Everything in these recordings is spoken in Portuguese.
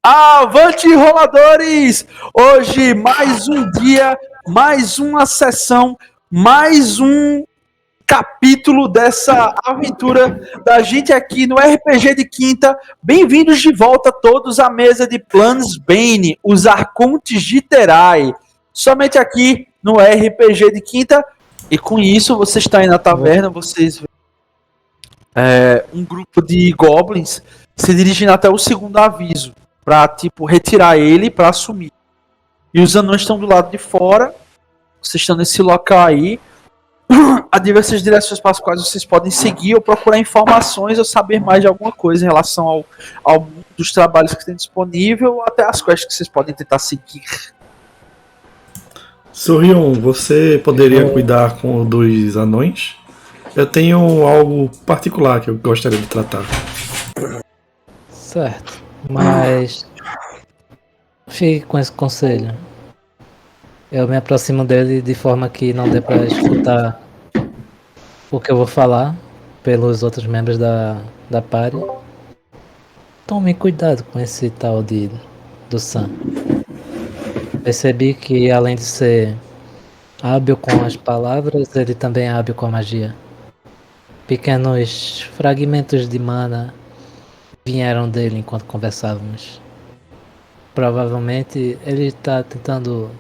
Avante, roladores! Hoje, mais um dia, mais uma sessão, mais um capítulo dessa aventura da gente aqui no RPG de Quinta. Bem-vindos de volta todos à mesa de Plansbane, os Arcontes de Terai. Somente aqui no RPG de Quinta. E com isso, vocês estão aí na taverna, vocês veem um grupo de goblins se dirigindo até o segundo aviso. Pra, retirar ele pra assumir. E os anões estão do lado de fora. Vocês estão nesse local aí. Há diversas direções para as quais vocês podem seguir ou procurar informações ou saber mais de alguma coisa em relação ao mundo dos trabalhos que tem disponível ou até as quests que vocês podem tentar seguir. Sorion, você poderia cuidar com dos anões? Eu tenho algo particular que eu gostaria de tratar. Certo. Mas fique com esse conselho. Eu me aproximo dele de forma que não dê para escutar o que eu vou falar pelos outros membros da party. Tome cuidado com esse tal do Sam. Percebi que além de ser hábil com as palavras, ele também é hábil com a magia. Pequenos fragmentos de mana vieram dele enquanto conversávamos. Provavelmente ele está tentando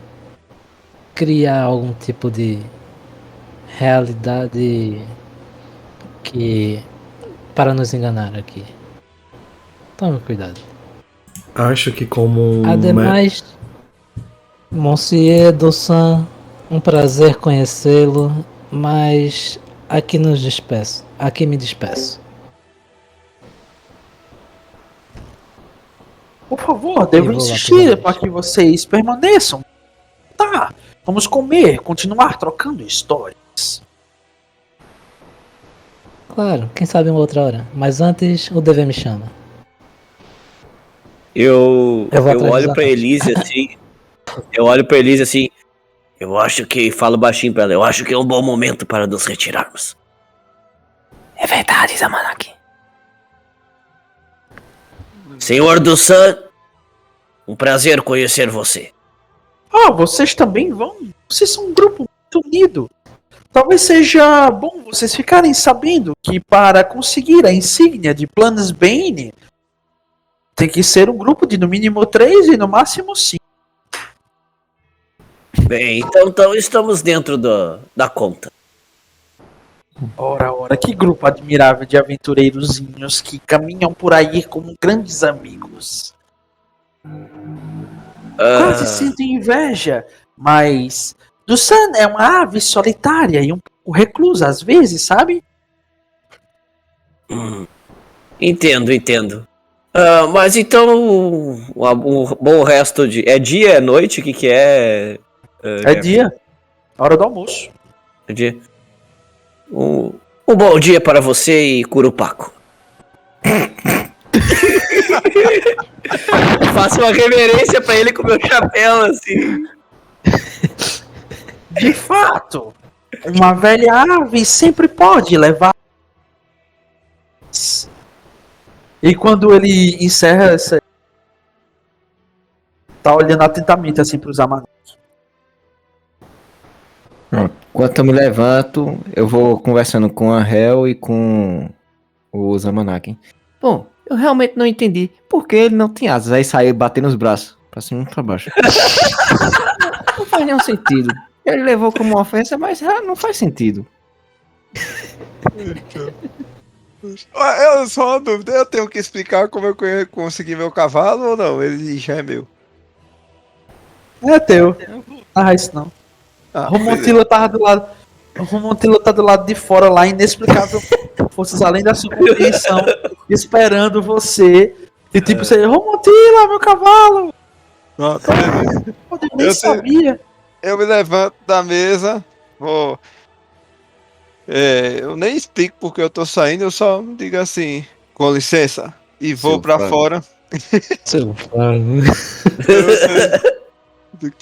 criar algum tipo de realidade para nos enganar aqui. Tome cuidado. Acho que como Ademais, Monsieur Dossan, um prazer conhecê-lo, mas aqui me despeço. Por favor, devo insistir para que vocês permaneçam. Tá, vamos comer, continuar trocando histórias. Claro, quem sabe uma outra hora. Mas antes, o dever me chama. Eu olho pra Elise assim. Eu acho que, falo baixinho pra ela, eu acho que é um bom momento para nos retirarmos. É verdade, Zamanaki. Senhor Dossan, um prazer conhecer você. Vocês também vão? Vocês são um grupo muito unido. Talvez seja bom vocês ficarem sabendo que para conseguir a insígnia de Plansbane tem que ser um grupo de no mínimo 3 e no máximo 5. Bem, então estamos dentro da conta. Ora, que grupo admirável de aventureirozinhos que caminham por aí como grandes amigos. Quase sentem inveja, mas Dossan é uma ave solitária e um pouco reclusa às vezes, sabe? Entendo. Mas então, um bom resto de... É dia, é noite? O que é? É dia. Hora do almoço. É dia. Um bom dia para você e Curupaco. Faço uma reverência pra ele com meu chapéu, assim. De fato, uma velha ave sempre pode levar. E quando ele encerra essa, tá olhando atentamente assim pros Zamanaki. Enquanto eu me levanto, eu vou conversando com a Hel e com o Zamanaki. Bom, eu realmente não entendi por que ele não tinha asas. Aí saiu batendo os braços pra cima e pra baixo. Não faz nenhum sentido. Ele levou como uma ofensa, mas não faz sentido. Só uma dúvida, eu tenho que explicar como eu consegui meu cavalo ou não? Ele já é meu. É teu. Isso não. Romontila tava do lado. O Romontila tá do lado de fora lá, inexplicável. Forças além da sua compreensão, esperando você. E você, Romontila, meu cavalo! Pronto, Eu nem sabia. Eu me levanto da mesa, vou. Eu nem explico porque eu tô saindo, eu só digo assim, com licença, e vou pra fora. Seu frango.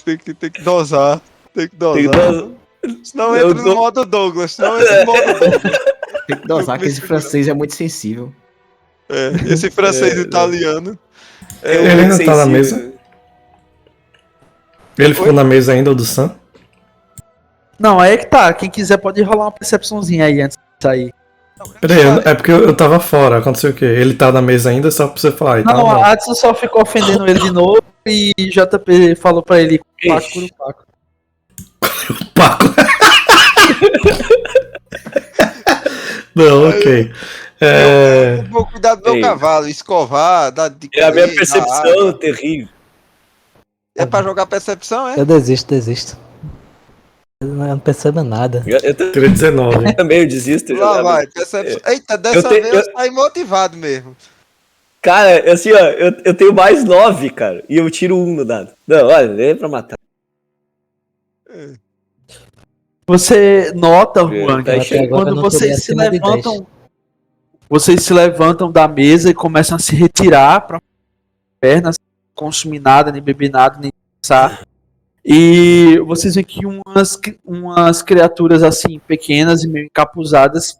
Tem que dosar. Senão entra no modo Douglas. Tem que dosar que esse francês é muito sensível. Esse francês italiano. Eu Ele muito ainda tá na sensível. mesa? Ele ficou na mesa ainda, o do Sam? Não, aí é que tá. Quem quiser pode rolar uma percepçãozinha aí antes de sair. Peraí, é porque eu tava fora. Aconteceu o quê? Ele tá na mesa ainda, só pra você falar. Então, Não, bom. a Adson só ficou ofendendo ele de novo e JP falou pra ele: Paco, Ixi. Paco. Paco. Não, ok. Eu vou cuidar do meu Ei. cavalo, escovar, dar de É a minha comer, dar percepção água. terrível. É pra jogar percepção, é? Eu desisto. Eu não percebo nada. Eu Tirei 19. também eu desisto. Lá vai, percepção. Eita, dessa te- vez eu- eu saí motivado mesmo. Cara, assim, ó, eu tenho mais 9, cara. E eu tiro 1 no dado. Não, olha, é pra matar. Você nota, Juan, Tá que cheio. agora eu quando não tirei acima de 10. vocês se levantam da mesa e começam a se retirar para pernas, consumir nada, nem beber nada, nem pensar. E vocês veem que umas criaturas assim, pequenas e meio encapuzadas,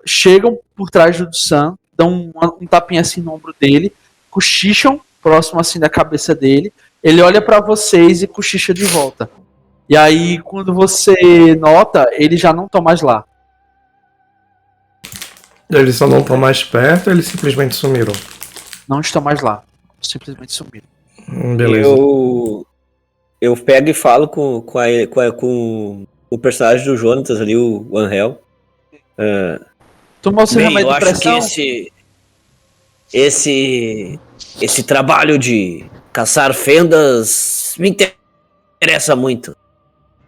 chegam por trás do Sam, dão um tapinha assim no ombro dele, cochicham próximo assim da cabeça dele. Ele olha para vocês e cochicha de volta. E aí, quando você nota, eles já não estão mais lá. Eles só não estão mais perto, eles simplesmente sumiram. Não estão mais lá. Simplesmente sumiram. Beleza. Eu pego e falo com o personagem do Jonatas ali, o Angel. Tomou seu Bem, remédio eu de acho pressão? que esse trabalho de caçar fendas me interessa muito.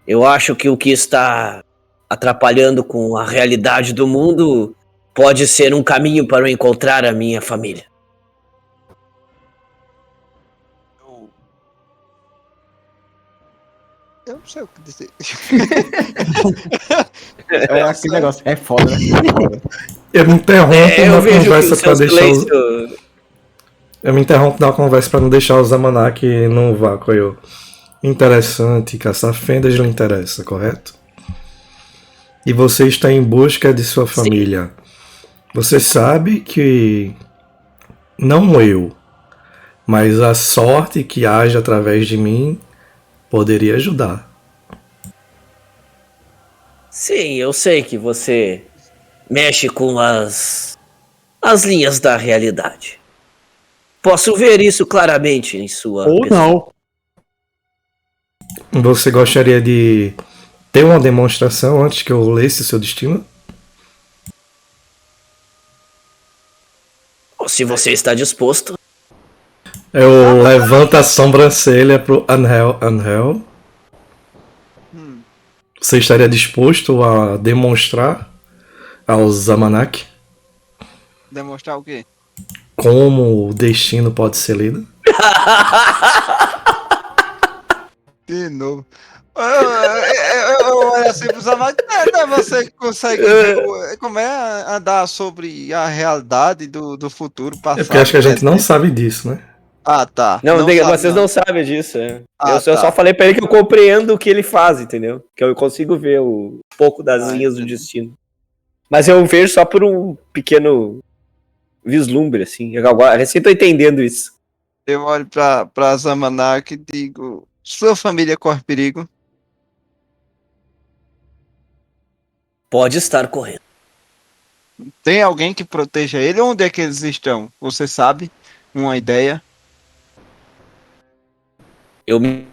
Eu acho que o que está atrapalhando com a realidade do mundo pode ser um caminho para eu encontrar a minha família. Eu não sei o que dizer. É aquele negócio. É foda, né? Eu me interrompo Eu na vejo que conversa o pra seu deixar os... silêncio... Eu me interrompo na conversa pra não deixar o Zamanak no vácuo. Eu. Interessante, caçar fendas lhe interessa, correto? E você está em busca de sua família. Você sabe que não eu, mas a sorte que age através de mim poderia ajudar. Sim, eu sei que você mexe com as linhas da realidade. Posso ver isso claramente em sua Ou pessoa. não. Você gostaria de ter uma demonstração antes que eu lesse seu destino? Se você está disposto. Eu levanto a sobrancelha pro Angel. Angel, você estaria disposto a demonstrar ao Zamanak Demonstrar o quê? como o destino pode ser lido? De novo. Eu olho assim pros amados. Não é você que consegue ver como é andar sobre a realidade do futuro, passado. É porque acho que a gente não presente. sabe disso, né? Ah, tá. Não, sabe, vocês não sabem disso. É. Ah, eu tá. só falei pra ele que eu compreendo o que ele faz, entendeu? Que eu consigo ver um pouco das linhas do entendi. destino. Mas eu vejo só por um pequeno vislumbre, assim. Eu agora recém tô entendendo isso. Eu olho pra Zamanak e digo: sua família corre perigo? Pode estar correndo. Tem alguém que proteja ele? Onde é que eles estão? Você sabe? Uma ideia? Eu me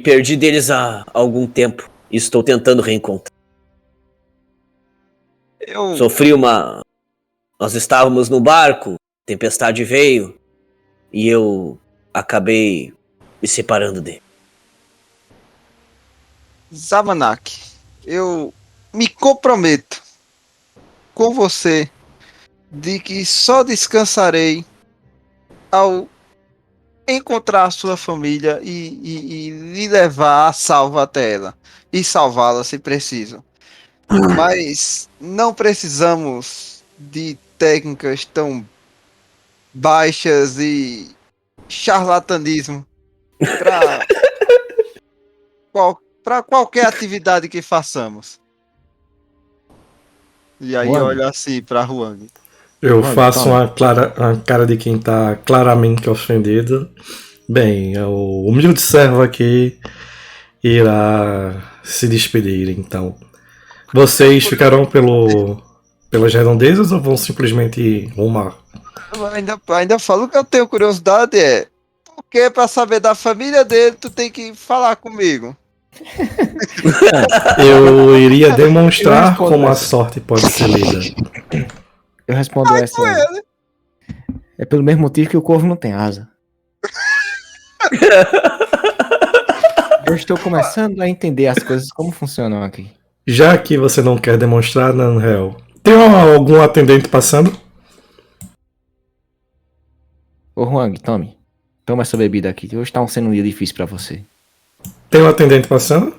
perdi deles há algum tempo e estou tentando reencontrar. Eu Sofri Nós estávamos no barco, tempestade veio e eu acabei me separando dele. Zamanak, eu me comprometo com você de que só descansarei ao encontrar a sua família e lhe levar a salvo até ela e salvá-la se preciso. Mas não precisamos de técnicas tão baixas e charlatanismo para qualquer atividade que façamos. E aí Juan. olha assim para Huang. Eu Olha, faço toma. uma cara de quem tá claramente ofendido. Bem, o humilde servo aqui irá se despedir, então. Vocês ficarão pelas redondezas ou vão simplesmente rumar? Ainda falo que eu tenho curiosidade, porque pra saber da família dele, tu tem que falar comigo. Eu iria demonstrar respondo como a essa. sorte pode ser lida. Eu respondo essa. É pelo mesmo motivo que o corvo não tem asa. Eu estou começando a entender as coisas como funcionam aqui. Já que você não quer demonstrar, Nanhel, tem algum atendente passando? Ô Huang, tome. Toma essa bebida aqui. Hoje tá sendo um dia difícil pra você. Tem um atendente passando?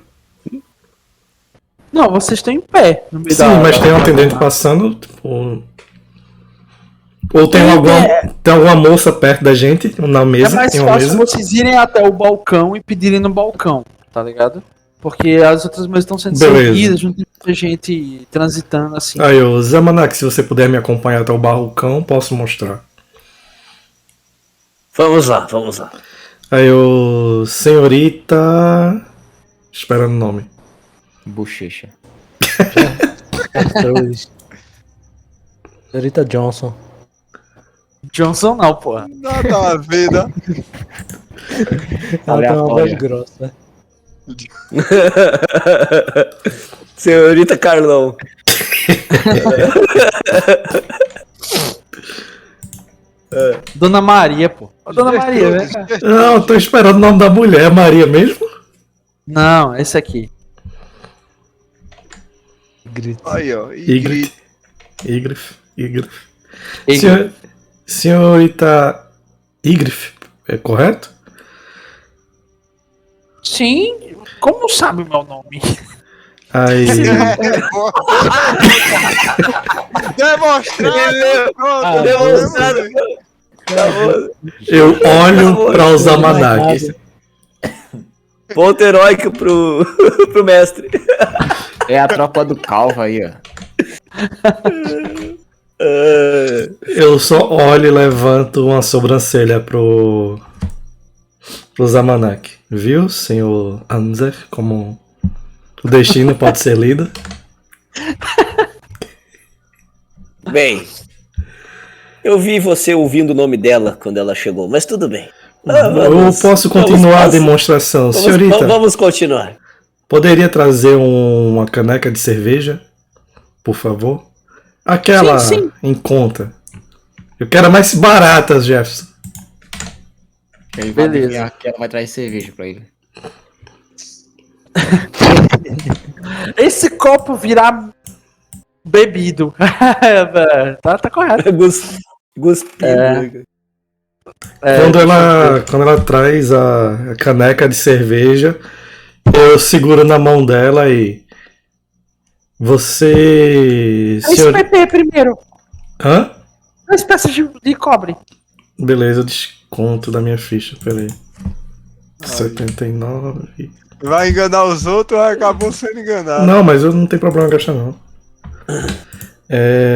Não, vocês estão em pé no meio Sim, mas tem um atendente passando, tipo... Ou tem alguma moça perto da gente, na É mesa, mais tem uma fácil mesa. vocês irem até o balcão e pedirem no balcão, tá ligado? Porque as outras mesas estão sendo Beleza. servidas, não tem muita gente transitando assim. Aí, ô Zamanak, se você puder me acompanhar até o balcão, posso mostrar. Vamos lá, vamos lá. Aí, ô senhorita... Esperando o nome. Bochecha. Arthur. Senhorita Johnson. Johnson não, porra. Nada a ver, né? Ela tem uma voz Aleatória. grossa. Senhorita Carlão. Dona Maria, pô. Ô, Dona Maria, né? Não, eu tô esperando o nome da mulher, Maria mesmo? Não, esse aqui. Aí, ó. Ygritte. Ygritte. Ele- Senhorita Ygritte, é correto? Sim, como sabe o meu nome? Aí, Demonstrado. Pronto, Demonstrado. eu olho para os Zamanak. Ponto heróico pro mestre. É a tropa do calvo aí, ó. Eu só olho e levanto uma sobrancelha pro Zamanak. Viu, senhor Anzer, como o destino pode ser lido? Bem, eu vi você ouvindo o nome dela quando ela chegou, mas tudo bem. Eu posso continuar a vamos- demonstração. Senhorita, Vamos continuar. poderia trazer uma caneca de cerveja, por favor? Aquela Sim, sim. em conta. Eu quero a mais baratas, Jefferson. Ele vai Beleza. adivinhar que ela vai trazer cerveja pra ele. Esse copo virá bebido. tá correto. Cuspido. É, Quando ela traz a caneca de cerveja, eu seguro na mão dela e. Você. esse Senhor... PP primeiro. Hã? 2 peças de cobre. Beleza, desconto da minha ficha, peraí. 79. Vai enganar os outros, acabou sendo enganado. Não, mas eu não tenho problema em gastar, não.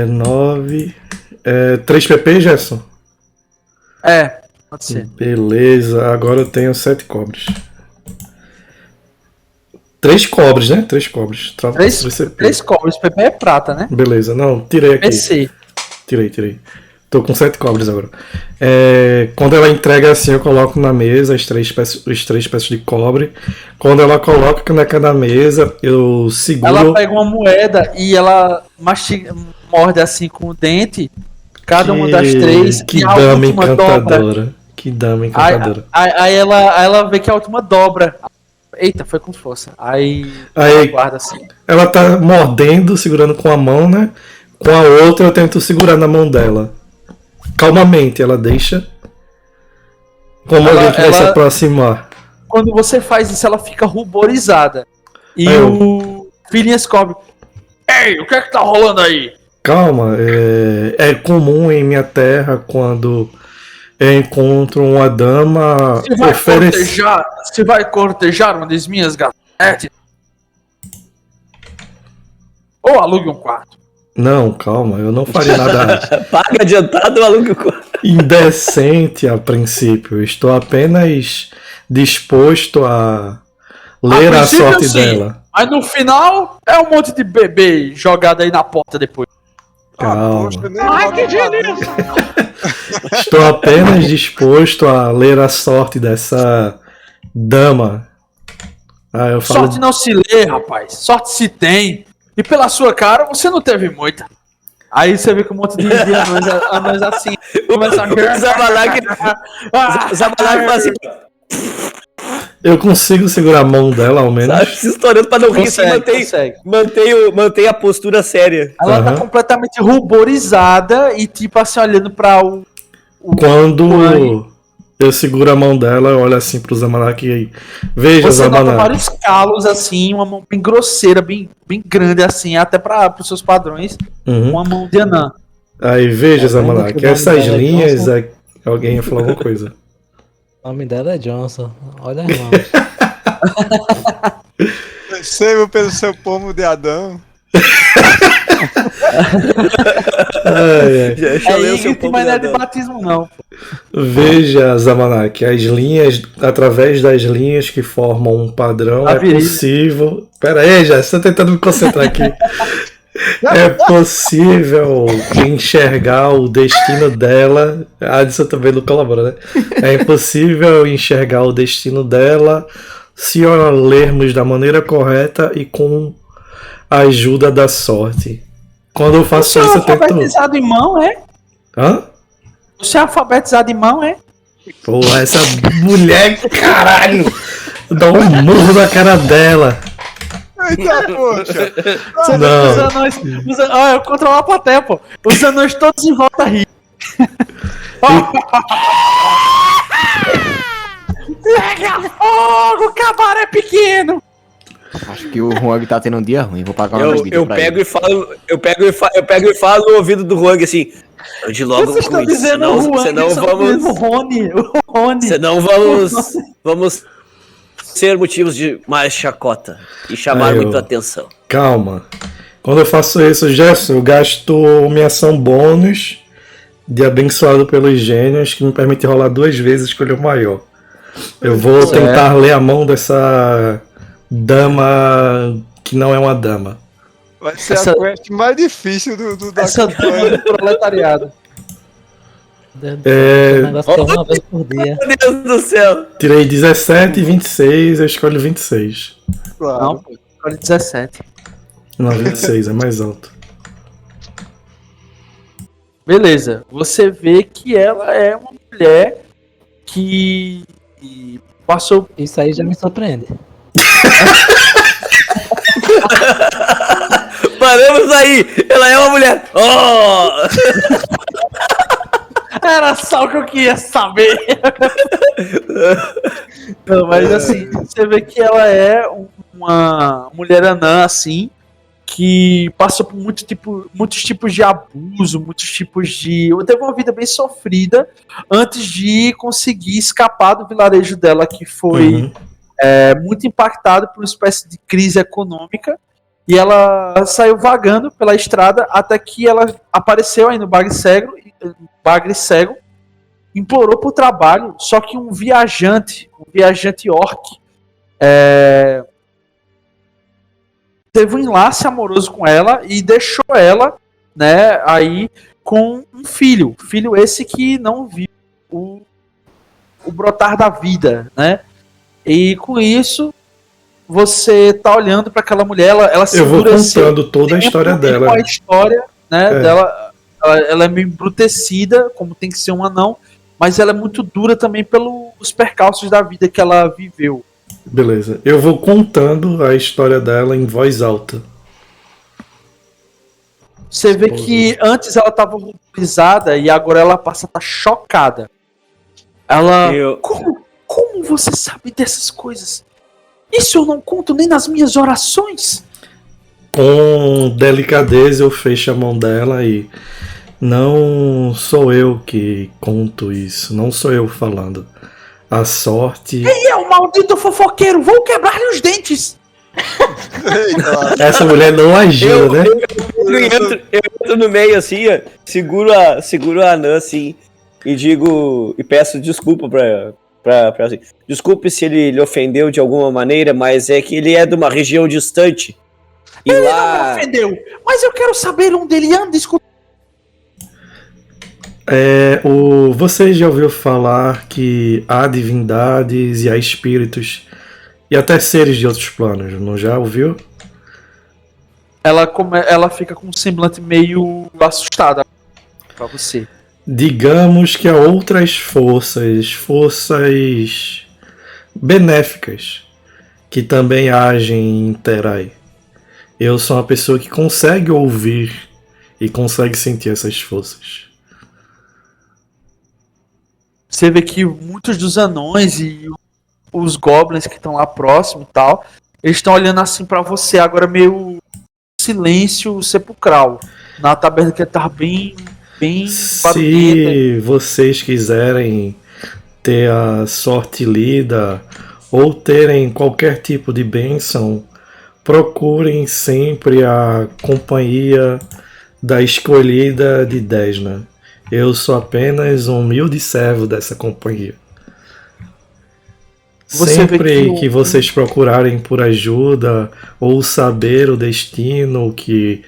9. 3 PP, Gerson? É, pode ser. Beleza, agora eu tenho 7 cobres. 3 cobres, né? 3 cobres. 3 cobres. PP é prata, né? Beleza, não, tirei aqui. PC. Tirei. Tô com 7 cobres agora. Quando ela entrega assim, eu coloco na mesa os 3 peças de cobre. Quando ela coloca a caneca na mesa, eu seguro. Ela pega uma moeda e ela mastiga, morde assim com o dente. Cada uma das 3. Que e a dama última dobra. encantadora. Que dama encantadora. Aí ela vê que a última dobra. Eita, foi com força. Aí Aí- ela guarda assim. Ela tá mordendo, segurando com a mão, né? Com a outra eu tento segurar na mão dela. Calmamente, ela deixa. Como Ela- alguém que vai se ela- aproximar. Quando você faz isso, ela fica ruborizada. E Aí eu- o Phineas cobre. Ei, o que é que tá rolando aí? Calma, é comum em minha terra quando eu encontro uma dama Você vai cortejar uma das minhas gatetes? Ou alugue um quarto. Não, calma, eu não faria nada Paga adiantado, maluco. indecente a princípio. Eu estou apenas disposto a ler a princípio, sorte sim. dela. Mas no final é um monte de bebê jogado aí na porta depois. Calma. Poxa, eu nem jogo quadrinho. Estou apenas disposto a ler a sorte dessa dama. Ah, eu falo. Sorte não se lê, rapaz. Sorte se tem. E pela sua cara, você não teve muita. Aí você vê que um monte de anões assim. Começa a... O Zabalak fala assim, Eu consigo segurar a mão dela, ao menos. sabe, se estourando pra não rir, assim, Consegue. mantém a postura séria. Ela Aham. tá completamente ruborizada e tipo assim, olhando pra o Quando eu seguro a mão dela, eu olho assim pro Zamanak e aí. Veja, Você nota Zamanak. vários calos assim, uma mão bem grosseira, bem grande assim, até para os seus padrões, Uhum. uma mão de anã. Aí veja, Tá vendo Zamanak, que o nome essas dela é linhas. Johnson? Alguém ia falar alguma coisa. O nome dela é Johnson. Olha as mãos. Receba pelo seu pomo de Adão. Ai, ai. Deixa eu ler o seu Ingrid, povo mas não é de Adão. batismo não. Veja, Zamanak, as linhas, através das linhas que formam um padrão, A é virilha. possível. Pera aí, já estou tentando me concentrar aqui. É possível enxergar o destino dela. A Adson também não colabora, né? É impossível enxergar o destino dela se lermos da maneira correta e com a ajuda da sorte. Quando eu faço Você é isso, eu tento. alfabetizado em mão, é? Hã? Você é alfabetizado em mão, é? Porra, essa mulher, caralho! Dá um murro na cara dela. Eita, poxa. Você vê Não. que os anões. Olha, eu controlo a plateia, pô. Os anões todos em volta rir. Pega fogo, o cabaré é pequeno! Acho que o Juan tá tendo um dia ruim. Vou pagar uma bebida Eu pra pego ele. e falo, eu pego e falo no ouvido do Huang assim, ande logo Vocês com estão isso, dizendo senão, o Juan, senão eles estão dizendo o Rony. O Rony. senão vamos ser motivos de mais chacota e chamar Aí eu- muito atenção. Calma. Quando eu faço isso, Jefferson, eu gasto minha ação bônus de abençoado pelos gênios, que me permite rolar 2 vezes e escolher o maior. Eu vou tentar ler a mão dessa dama que não é uma dama. Vai ser Essa- a quest mais difícil da Essa dama do proletariado. O negócio que é uma vez por dia. Meu Deus do céu! Tirei 17 e 26, eu escolho 26. Não, pô, escolhe 17. Não, 26, é mais alto. Beleza, você vê que ela é uma mulher que passou. Isso aí já me surpreende. Paramos aí! Ela é uma mulher! Oh! Era só o que eu queria saber. Não, mas assim, você vê que ela é uma mulher anã, assim, que passou por muitos tipos de abuso, muitos tipos de. Teve uma vida bem sofrida antes de conseguir escapar do vilarejo dela, que foi Uhum. muito impactado por uma espécie de crise econômica. E ela saiu vagando pela estrada até que ela apareceu aí no Bagre Cego, implorou por trabalho, só que um viajante orc, teve um enlace amoroso com ela e deixou ela, né, aí com um filho esse que não viu o brotar da vida, né? E com isso você tá olhando para aquela mulher, ela se Eu vou endureceu contando toda a história dela. com a história, né, É. dela. Ela é meio embrutecida, como tem que ser um anão, mas ela é muito dura também pelos percalços da vida que ela viveu. Beleza. Eu vou contando a história dela em voz alta. Você vê que antes ela estava ruborizada e agora ela passa a estar chocada. Ela. Eu- Como você sabe dessas coisas? Isso eu não conto nem nas minhas orações. Com delicadeza eu fecho a mão dela e não sou eu que conto isso, não sou eu falando. A sorte. E é o maldito fofoqueiro, vou quebrar-lhe os dentes. Eita, Essa mulher não agiu, né? entro no meio assim, ó, seguro a anã assim e digo e peço desculpa pra assim. Desculpe se ele lhe ofendeu de alguma maneira, mas é que ele é de uma região distante. E Ele lá não me ofendeu, mas eu quero saber onde ele anda escutando. Você já ouviu falar que há divindades e há espíritos e até seres de outros planos, não já ouviu? Ela fica com um semblante meio assustada pra você. Digamos que há outras forças benéficas que também agem em Terai. Eu sou uma pessoa que consegue ouvir e consegue sentir essas forças. Você vê que muitos dos anões e os goblins que estão lá próximo e tal, eles estão olhando assim pra você, agora meio silêncio sepulcral. Na taberna que tá bem barulhenta. Se vocês quiserem ter a sorte lida ou terem qualquer tipo de bênção, procurem sempre a companhia da escolhida de Desna. Eu sou apenas um humilde servo dessa companhia. Você vê Sempre que que vocês procurarem por ajuda ou saber o destino que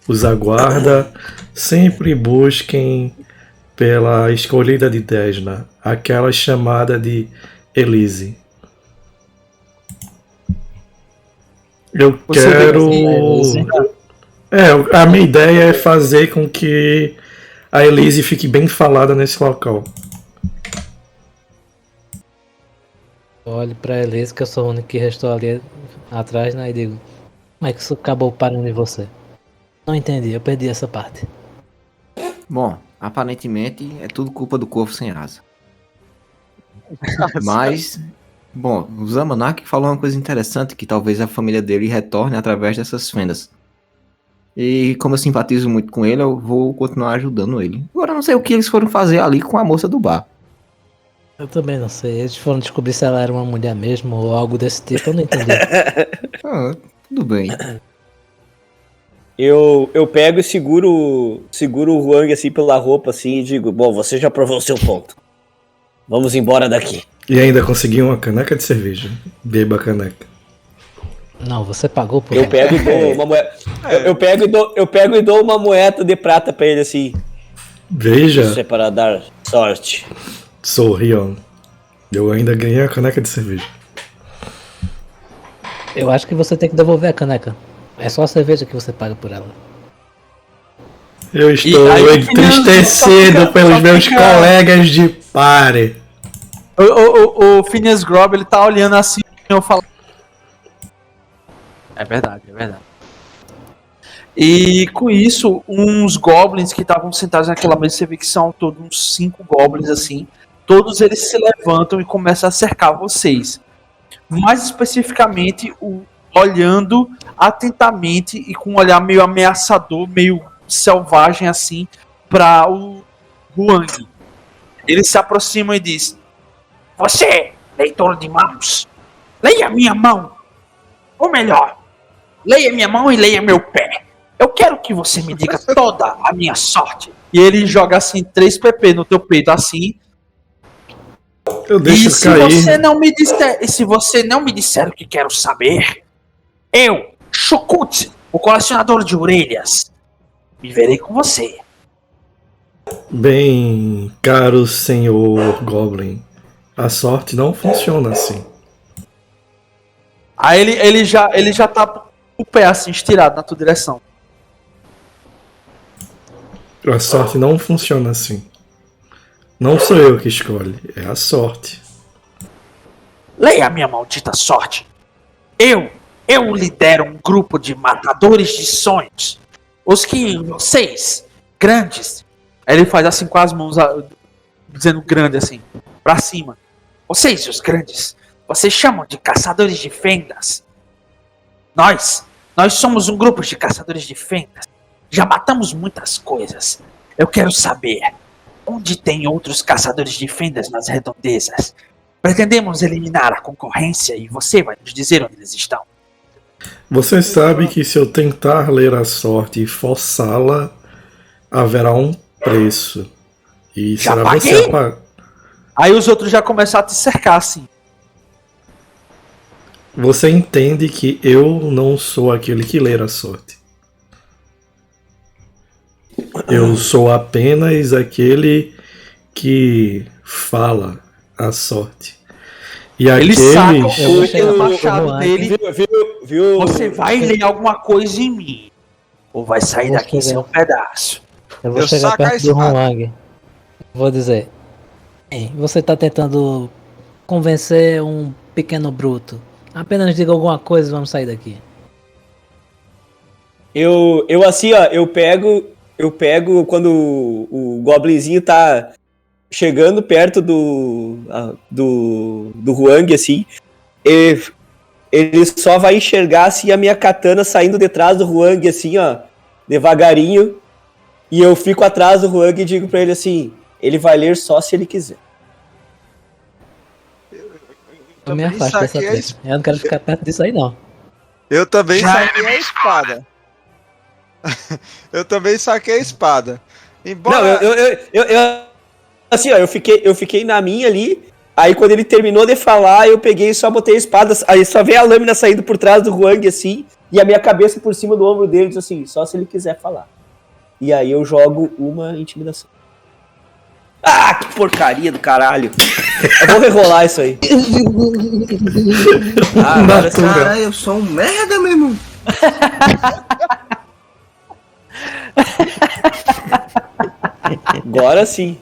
os aguarda, sempre busquem pela escolhida de Desna, aquela chamada de Elise. Eu Você vê quero. A minha ideia é fazer com que a Elise fique bem falada nesse local. Olho pra Elise, que eu sou o único que restou ali atrás, né? E digo, como é que isso acabou parando em você? Não entendi, eu perdi essa parte. Bom, aparentemente é tudo culpa do corvo sem asa. Mas, bom, o Zamanak falou uma coisa interessante, que talvez a família dele retorne através dessas fendas. E como eu simpatizo muito com ele, eu vou continuar ajudando ele. Agora eu não sei o que eles foram fazer ali com a moça do bar. Eu também não sei, eles foram descobrir se ela era uma mulher mesmo ou algo desse tipo, eu não entendi. Ah, tudo bem. eu pego e seguro o Huang assim pela roupa assim e digo, bom, você já provou o seu ponto. Vamos embora daqui. E ainda consegui uma caneca de cerveja. Beba a caneca. Não, você pagou por Eu ela. pego e dou uma moeda. Eu pego e dou uma moeda de prata pra ele assim. Veja, Isso é para dar sorte. sorriam. Eu ainda ganhei a caneca de cerveja. Eu acho que você tem que devolver a caneca. É só a cerveja que você paga por ela. Eu estou aí, entristecido pelos meus colegas de pare. O Phineas Grob, ele tá olhando assim, eu falo. É verdade. E com isso, uns goblins que estavam sentados naquela mesa, você vê que são todos uns 5 goblins assim. Todos eles se levantam e começam a cercar vocês. Mais especificamente, olhando atentamente e com um olhar meio ameaçador, meio selvagem assim, para o Huang. Ele se aproxima e diz: "Você, leitor de mãos, leia minha mão. Ou melhor, leia minha mão e leia meu pé. Eu quero que você me diga toda a minha sorte." E ele joga assim 3 PP no teu peito assim. Eu deixo E se cair. se você não me disser o que quero saber, eu, Shokut, o colecionador de orelhas, me verei com você. Bem, caro senhor Goblin, a sorte não funciona assim. Aí ele já tá o pé assim estirado na tua direção. A sorte não funciona assim. Não sou eu que escolhe, é a sorte. Leia a minha maldita sorte. Eu lidero um grupo de matadores de sonhos. Os que vocês, grandes. Aí ele faz assim com as mãos, dizendo grande assim, pra cima. Vocês, os grandes, vocês chamam de caçadores de fendas. Nós somos um grupo de caçadores de fendas. Já matamos muitas coisas. Eu quero saber onde tem outros caçadores de fendas nas redondezas. Pretendemos eliminar a concorrência e você vai nos dizer onde eles estão. Você sabe que se eu tentar ler a sorte e forçá-la, haverá um preço. E Já será paguei? você a pagar. Aí os outros já começaram a te cercar, assim. Você entende que eu não sou aquele que lê a sorte. Eu sou apenas aquele que fala a sorte. E Ele saca aqueles. Eu vou chegar o pro machado Juan, dele. Viu? Você vai ler alguma coisa em mim. Ou vai sair Vou daqui sem chegar. um pedaço. Eu vou Eu chegar saco a perto do espada. Huang. Vou dizer. "Ei, você tá tentando convencer um pequeno bruto. Apenas diga alguma coisa e vamos sair daqui." Eu assim, ó, eu pego quando o Goblinzinho tá chegando perto do Huang, assim, ele só vai enxergar, assim, a minha katana saindo de trás do Huang, assim, ó, devagarinho, e eu fico atrás do Huang e digo pra ele assim, ele vai ler só se ele quiser. Eu me também afasto dessa saquei a treta. Eu não quero ficar perto disso aí, não. Eu também Já saquei a espada. Eu também saquei a espada. Não, Embora. assim, ó, eu fiquei na minha ali, aí quando ele terminou de falar, eu peguei e só botei a espada, aí só veio a lâmina saindo por trás do Huang, assim, e a minha cabeça por cima do ombro dele, diz assim, só se ele quiser falar. E aí eu jogo uma intimidação. Ah, que porcaria do caralho. Eu vou rerolar isso aí. Ah, agora sim. Caralho, eu sou um merda, meu irmão. Agora sim.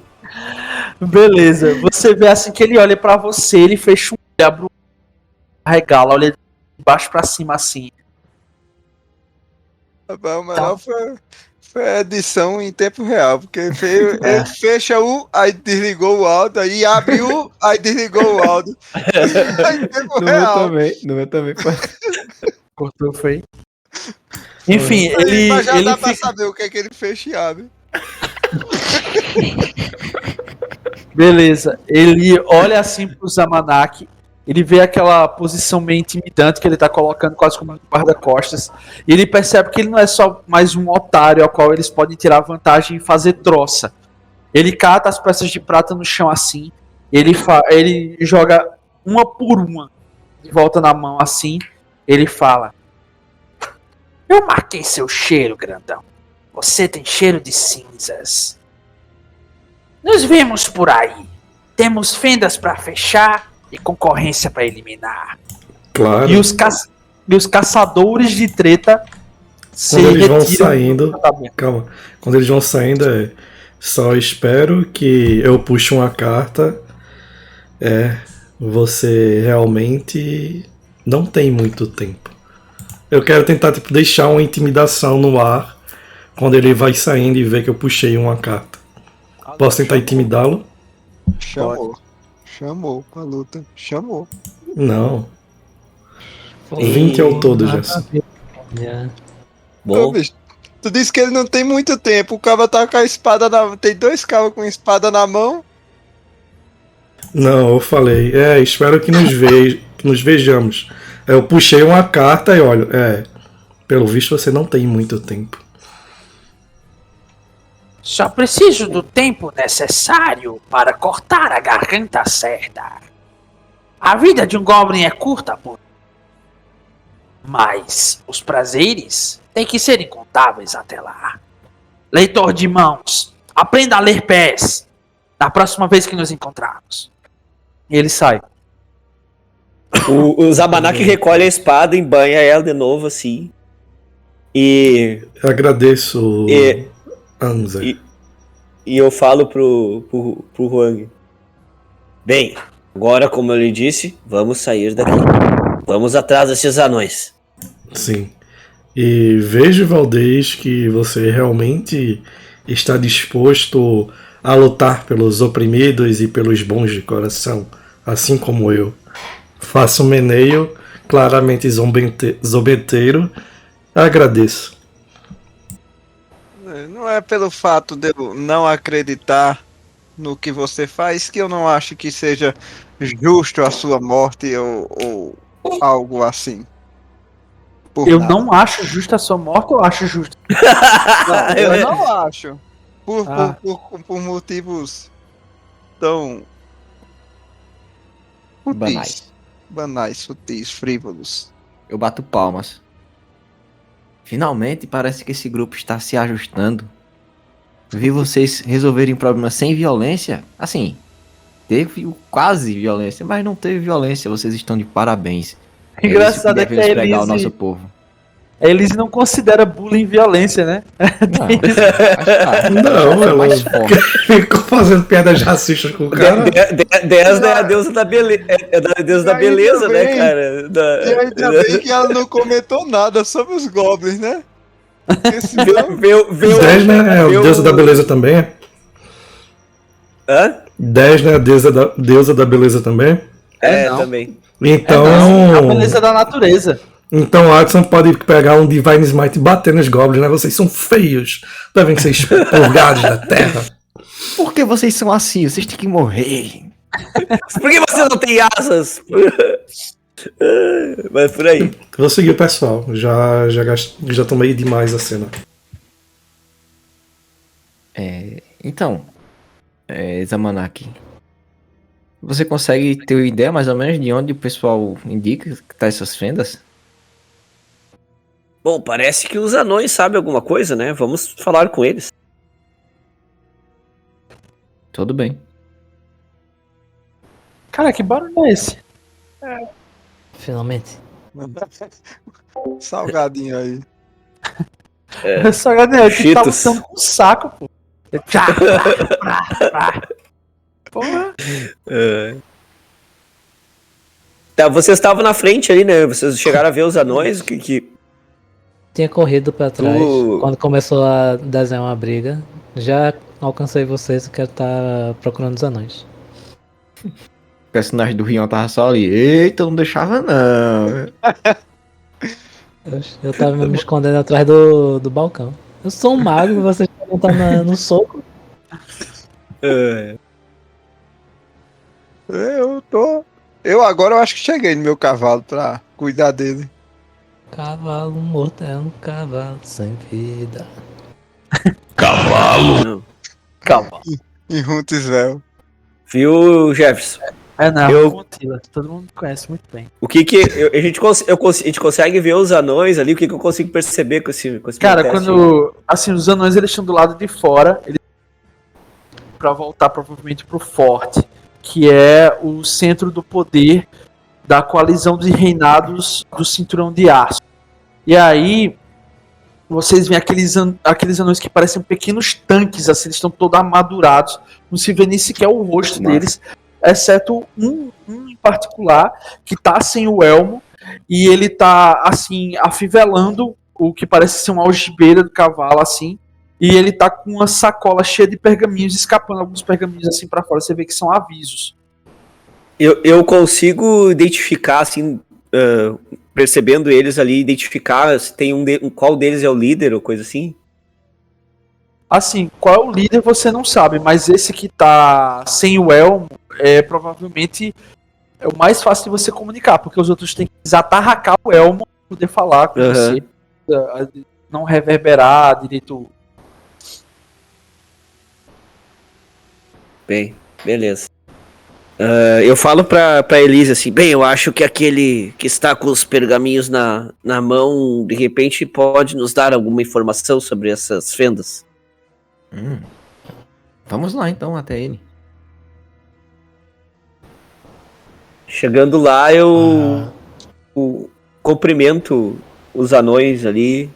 Beleza. Você vê assim que ele olha pra você, ele fecha um olho, abre o regala, olha de baixo pra cima assim. O melhor foi a edição em tempo real, porque ele fecha o, aí desligou o áudio, aí abre o, aí desligou o áudio. Aí em tempo real. No meu também foi. Cortou, foi. Enfim, ele, Mas já ele dá pra fica... saber o que é que ele fecha e abre. Beleza. Ele olha assim pro Zamanak, ele vê aquela posição meio intimidante que ele tá colocando quase como um guarda-costas, e ele percebe que ele não é só mais um otário ao qual eles podem tirar vantagem e fazer troça. Ele cata as peças de prata no chão assim, ele joga uma por uma de volta na mão assim, ele fala: "Eu marquei seu cheiro, grandão. Você tem cheiro de cinzas. Nos vemos por aí. Temos fendas para fechar e concorrência para eliminar." Claro. E os caçadores de treta se Quando eles vão retiram. saindo. Calma. Quando eles vão saindo é. Só espero que eu puxe uma carta. Você realmente não tem muito tempo. Eu quero tentar tipo, deixar uma intimidação no ar quando ele vai saindo e vê que eu puxei uma carta. Posso tentar intimidá-lo? Chamou. Chamou pra luta. Chamou. Não. 20 ao todo, já. Já. Ô, Bom, bicho, tu disse que ele não tem muito tempo. O cara tá com a espada na mão. Tem dois cabos com espada na mão. Não, eu falei. Espero que nos vejamos. Eu puxei uma carta e olha. Pelo visto você não tem muito tempo. Só preciso do tempo necessário para cortar a garganta certa. A vida de um Goblin é curta, pô. Mas os prazeres têm que ser incontáveis até lá. Leitor de mãos, aprenda a ler pés. Na próxima vez que nos encontrarmos. E ele sai. o Zamanak recolhe a espada, embanha ela de novo, assim. E Eu agradeço. E- Anza. E eu falo pro Huang. Bem, agora, como eu lhe disse, vamos sair daqui. Vamos atrás desses anões. Sim. E vejo, Valdez, que você realmente está disposto a lutar pelos oprimidos e pelos bons de coração, assim como eu. Faço um meneio claramente zombeteiro. Agradeço. Não é pelo fato de eu não acreditar no que você faz que eu não acho que seja justo a sua morte ou algo assim. por Eu nada. não acho justa a sua morte, eu acho justo. Não, eu não acho. Ah. Por motivos tão Banais. banais, sutis, frívolos. Eu bato palmas. Finalmente parece que esse grupo está se ajustando. Vi vocês resolverem problemas sem violência. Assim, teve quase violência, mas não teve violência. Vocês estão de parabéns. É isso que Engraçado é que devemos pregar ao nosso povo. a Elise não considera bullying violência, né? Não, ela mais forte. ficou fazendo piadas racistas com o cara. 10 é a deusa da beleza. É da deusa da E ainda beleza, né, bem- cara? E ainda bem que ela não comentou nada sobre os goblins, né? Porque senão... Veio 10, né? É o veio- deusa da beleza também. Hã? 10, né? A deusa da beleza também. É, não. também. Então, A beleza da natureza. então Adson pode pegar um Divine Smite e bater nos goblins, né? Vocês são feios. Devem ser expurgados da terra. Por que vocês são assim? Vocês têm que morrer. Por que você não tem asas? Mas por aí. Vou seguir o pessoal. Já tomei demais a cena. Então, Zamanaki, você consegue ter uma ideia mais ou menos de onde o pessoal indica que tá essas fendas? Bom, parece que os anões sabem alguma coisa, né? Vamos falar com eles. Tudo bem. Cara, que barulho é esse? Finalmente. Salgadinho aí. Essa galera que tá Cheetos. lutando com o saco, pô. Tchá, Porra. Tá, vocês estavam na frente ali, né? Vocês chegaram a ver os anões que... Tinha corrido pra trás Tu- quando começou a desenhar uma briga. Já alcancei vocês e quero estar procurando os anões. O personagem do Rion tava só ali. Eita, não deixava não. Eu tava me escondendo atrás do balcão. Eu sou um mago e vocês não tá no soco. Eu agora eu acho que cheguei no meu cavalo pra cuidar dele. Cavalo morto é um cavalo sem vida. Calma. Em Huntsville. Viu, Jefferson? É, não, Eu- Montila. Todo mundo conhece muito bem. O que a gente consegue ver os anões ali? O que eu consigo perceber com esse Cara, meu teste? quando. Assim, os anões eles estão do lado de fora. Eles pra voltar provavelmente pro forte. Que é o centro do poder da coalizão de reinados do Cinturão de Aço. E aí. Vocês veem aqueles anões que parecem pequenos tanques, assim, eles estão todos amadurados. Não se vê nem sequer o rosto Massa. deles, exceto um em particular, que tá sem o elmo, e ele tá, assim, afivelando o que parece ser uma algibeira do cavalo, assim, e ele tá com uma sacola cheia de pergaminhos, escapando alguns pergaminhos assim pra fora. Você vê que são avisos. Eu consigo identificar, assim, percebendo eles ali, identificar se tem qual deles é o líder ou coisa assim? Assim, qual é o líder você não sabe, mas esse que tá sem o elmo é provavelmente o mais fácil de você comunicar, porque os outros têm que desatarracar o elmo pra poder falar com Aham. você, não reverberar direito. Bem, beleza. Eu falo pra Elise assim, bem, eu acho que aquele que está com os pergaminhos na mão, de repente pode nos dar alguma informação sobre essas fendas. Vamos lá então até ele. Chegando lá, eu cumprimento os anões ali,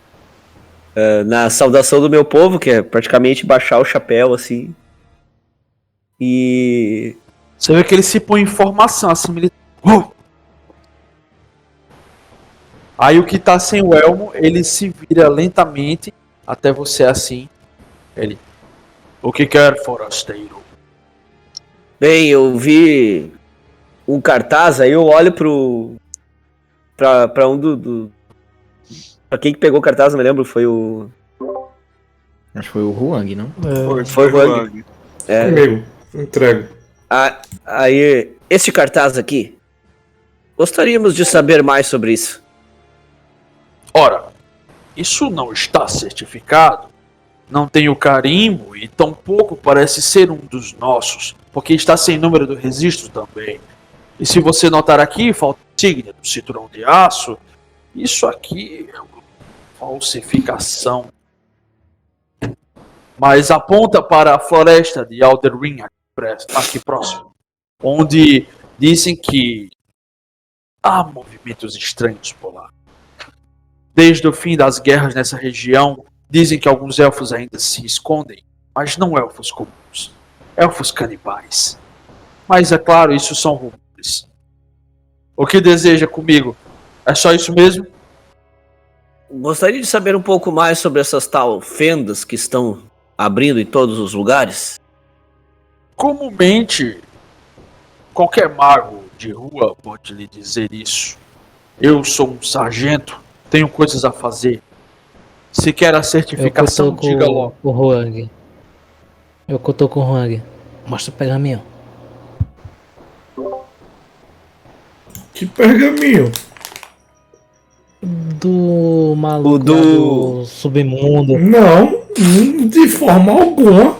na saudação do meu povo, que é praticamente baixar o chapéu, assim. E... Você vê que ele se põe em formação, assim, militar. Aí o que tá sem o elmo, ele se vira lentamente até você assim. Ele. O que quer, forasteiro? Bem, eu vi um cartaz, aí eu olho pra um pra quem que pegou o cartaz, não me lembro, foi o... Acho que foi o Huang, não? Foi o Wang. Comigo, entrego. Aí, esse cartaz aqui, gostaríamos de saber mais sobre isso. Ora, isso não está certificado. Não tem o carimbo e tampouco parece ser um dos nossos, porque está sem número do registro também. E se você notar aqui, falta a insígnia do cinturão de aço. Isso aqui é uma falsificação. Mas aponta para a floresta de Alderring aqui próximo, onde dizem que há movimentos estranhos por lá. Desde o fim das guerras nessa região, dizem que alguns elfos ainda se escondem, mas não elfos comuns, elfos canibais. Mas é claro, isso são rumores. O que deseja comigo? É só isso mesmo? Gostaria de saber um pouco mais sobre essas tal fendas que estão abrindo em todos os lugares. Comumente, qualquer mago de rua pode lhe dizer isso. Eu sou um sargento, tenho coisas a fazer. Se quer a certificação, diga logo. O Huang. Eu tô com o Huang. Mostra o pergaminho. Que pergaminho? Do maluco do submundo. Não, de forma alguma.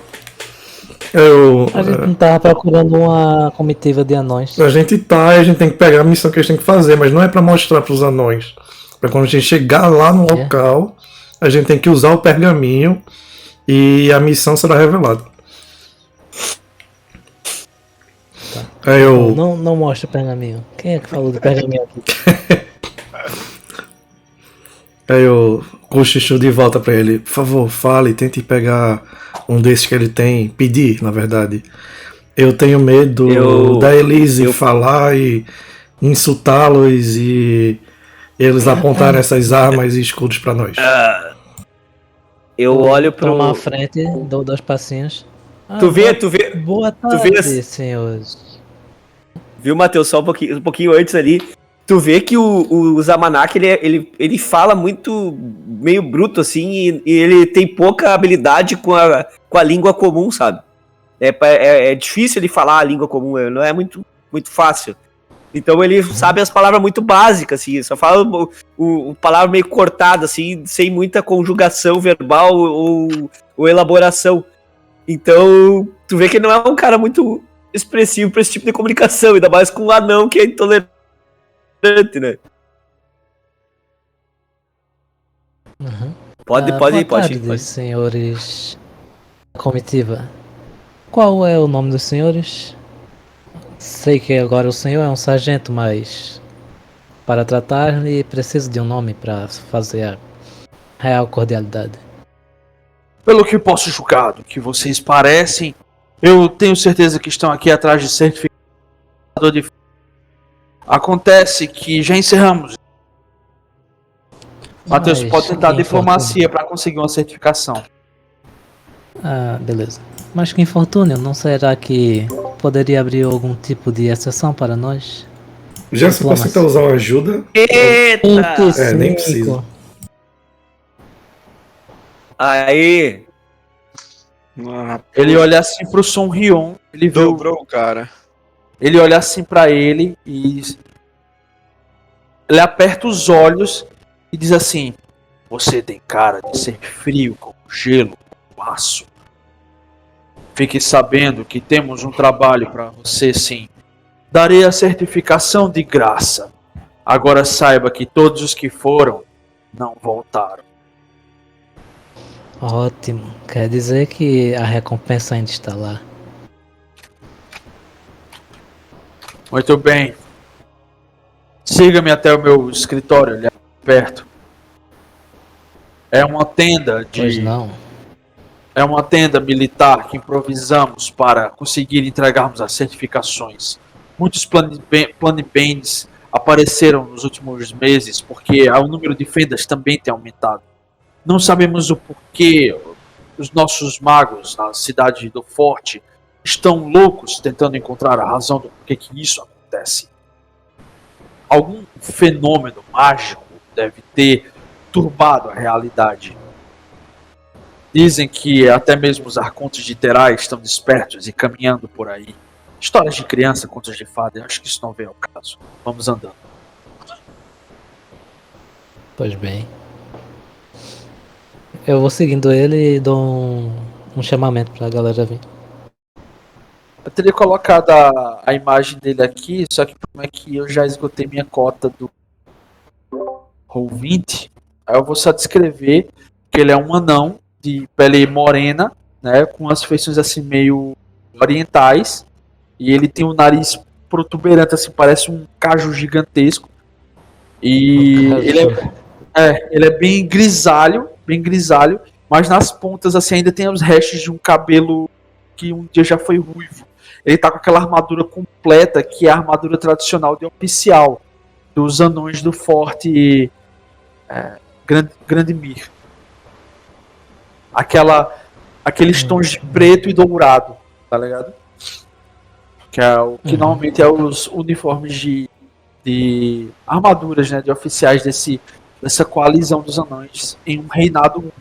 A gente não tava procurando uma comitiva de anões. A gente tem que pegar a missão que a gente tem que fazer, mas não é pra mostrar pros anões. Pra quando a gente chegar lá no local, a gente tem que usar o pergaminho e a missão será revelada. Tá. Não mostra o pergaminho. Quem é que falou do pergaminho aqui? Aí eu cochicho de volta pra ele. Por favor, fale, tente pegar um desses que ele tem. Pedir, na verdade. Eu tenho medo da Elise falar e insultá-los e eles apontarem essas armas e escudos pra nós. Eu olho pro... Tomar a frente, dou 2 passinhos. Tu vê... Boa tarde, senhores. Viu, Matheus, só um pouquinho antes ali. Tu vê que o Zamanak, ele fala muito meio bruto, assim, e ele tem pouca habilidade com a língua comum, sabe? É difícil ele falar a língua comum, não é muito fácil. Então ele sabe as palavras muito básicas, assim, só fala o palavra meio cortada, assim, sem muita conjugação verbal ou elaboração. Então, tu vê que ele não é um cara muito expressivo pra esse tipo de comunicação, ainda mais com um anão que é intolerante, né? Pode ir. Senhores comitiva. Qual é o nome dos senhores? Sei que agora o senhor é um sargento, mas para tratar-lhe preciso de um nome para fazer a real cordialidade. Pelo que posso julgar do que vocês parecem, eu tenho certeza que estão aqui atrás de certificador de... Acontece que já encerramos. Matheus, pode tentar diplomacia para conseguir uma certificação. Ah, beleza. Mas que infortúnio, não será que poderia abrir algum tipo de exceção para nós? Já se posso tentar usar uma ajuda? Eita! Nem precisa. Aí! Ele olha assim pro Son Rion, ele viu... Dobrou o cara. Ele olha assim pra ele e... Ele aperta os olhos e diz assim: você tem cara de ser frio como gelo, como aço. Fique sabendo que temos um trabalho para você, sim. Darei a certificação de graça. Agora saiba que todos os que foram não voltaram. Ótimo. Quer dizer que a recompensa ainda está lá. Muito bem. Siga-me até o meu escritório, ali perto. É uma tenda de... Pois não. É uma tenda militar que improvisamos para conseguir entregarmos as certificações. Muitos planibands apareceram nos últimos meses porque o número de fendas também tem aumentado. Não sabemos o porquê os nossos magos na cidade do Forte estão loucos tentando encontrar a razão do porquê que isso acontece. Algum fenômeno mágico deve ter turbado a realidade. Dizem que até mesmo os arcontes de Terai estão despertos e caminhando por aí. Histórias de criança, contos de fada, eu acho que isso não vem ao caso. Vamos andando. Pois bem. Eu vou seguindo ele e dou um chamamento pra galera vir. Eu teria colocado a imagem dele aqui, só que como é que eu já esgotei minha cota do Roll20, aí eu vou só descrever que ele é um anão de pele morena, né, com as feições assim meio orientais, e ele tem um nariz protuberante, assim, parece um caju gigantesco, e ele é bem grisalho, mas nas pontas assim ainda tem os restos de um cabelo que um dia já foi ruivo. Ele tá com aquela armadura completa, que é a armadura tradicional de oficial dos anões do forte Grandemir. Aqueles tons de preto e dourado, tá ligado? Que é o que normalmente é os uniformes de armaduras, né, de oficiais dessa coalizão dos anões em um reinado,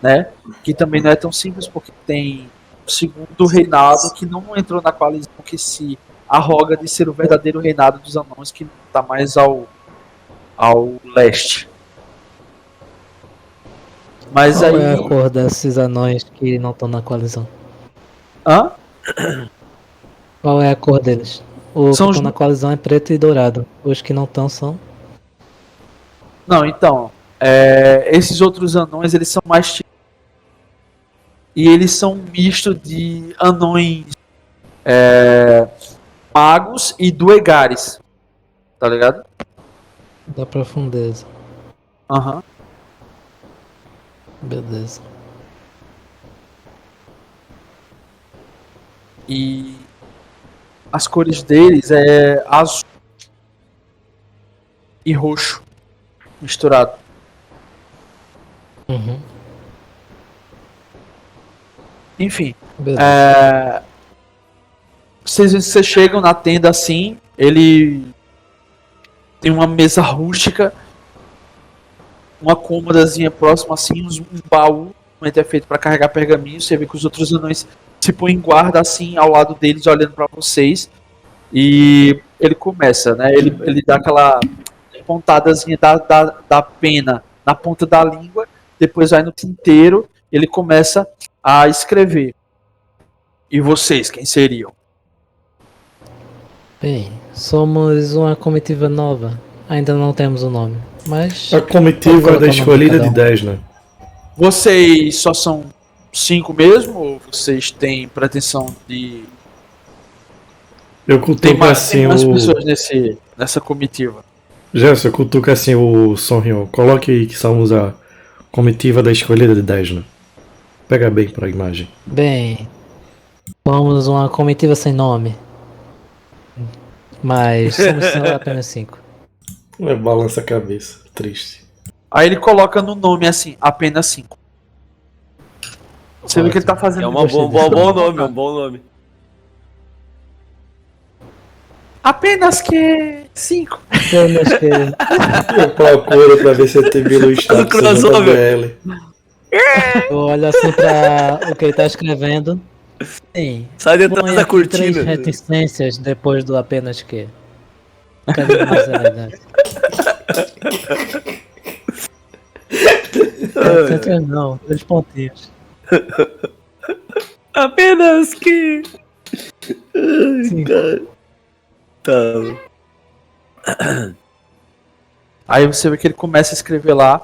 né, que também não é tão simples, porque tem o segundo reinado que não entrou na coalizão, que se arroga de ser o verdadeiro reinado dos anões, que está mais ao leste. Mas Qual aí... é a cor desses anões que não estão na coalizão? Hã? Qual é a cor deles? Os São que os- estão na coalizão é preto e dourado. Os que não estão são... Não, então, esses outros anões, eles são mais... E eles são um misto de anões magos e duegares, tá ligado? Da profundeza. Aham. Beleza. E as cores deles é azul e roxo misturado. Uhum. Enfim, Beleza. vocês chegam na tenda assim, ele tem uma mesa rústica, uma cômodazinha próxima assim, um baú, é feito para carregar pergaminhos. Você vê que os outros anões se põem em guarda assim ao lado deles, olhando para vocês. E ele começa, né? Ele dá aquela pontadazinha da pena na ponta da língua, depois vai no tinteiro, ele começa a escrever. E vocês, quem seriam? Bem, somos uma comitiva nova. Ainda não temos o nome, mas... A comitiva colocar da o nome escolhida de de cada um. 10, né? Vocês só são 5 mesmo? Ou vocês têm pretensão de Eu ter cutuco mais, assim tem mais o. pessoas nessa comitiva? Gerson, eu cutuco assim o Sonryo. Coloque aí que somos a comitiva da escolhida de 10, né? Pega bem pra imagem. Bem, somos uma comitiva sem nome. Mas somos só apenas 5. Balança a cabeça. Triste. Aí ele coloca no nome assim, apenas 5. Você vê que ele tá fazendo É um bom nome. apenas que 5. Apenas que... Eu procuro pra ver se tem Bilu Status crossover. Eu olho assim pra o que ele tá escrevendo. Sim. Sai detrás Põe da aqui cortina. 3 reticências depois do apenas que. Cadê mais elegante? Reticências não, 2 pontinhos. Apenas que. 5. Tá. Aí você vê que ele começa a escrever lá.